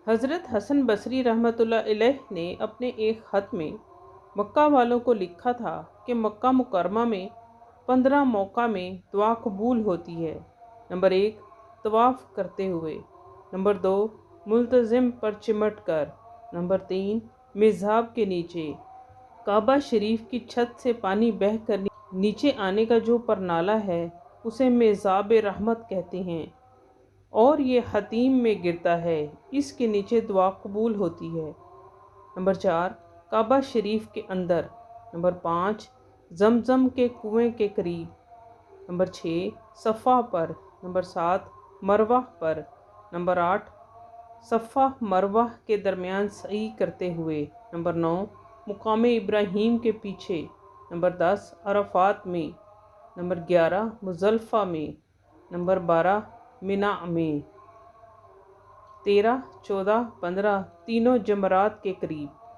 حضرت حسن بصری رحمتہ علیہ نے اپنے ایک خط میں مکہ والوں کو لکھا تھا کہ مکہ مکرمہ میں 15 موقع میں دعا قبول ہوتی ہے۔ نمبر 1، طواف کرتے ہوئے۔ نمبر 2، ملتزم پر چمٹ کر۔ نمبر 3، محراب کے نیچے۔ کعبہ شریف کی چھت سے پانی بہہ کر نیچے آنے کا جو پرنالہ ہے اسے محراب رحمت کہتے ہیں اور یہ حتیم میں گرتا ہے، اس کے نیچے دعا قبول ہوتی ہے۔ نمبر 4، کعبہ شریف کے اندر۔ نمبر 5، زمزم کے کنویں کے قریب۔ نمبر 6، صفا پر۔ نمبر 7، مروہ پر۔ نمبر 8، صفا مروہ کے درمیان سعی کرتے ہوئے۔ نمبر 9، مقام ابراہیم کے پیچھے۔ نمبر 10، عرفات میں۔ نمبر 11، مزدلفہ میں۔ نمبر 12، منی میں۔ 13، 14، 15 تینوں جمرات کے قریب۔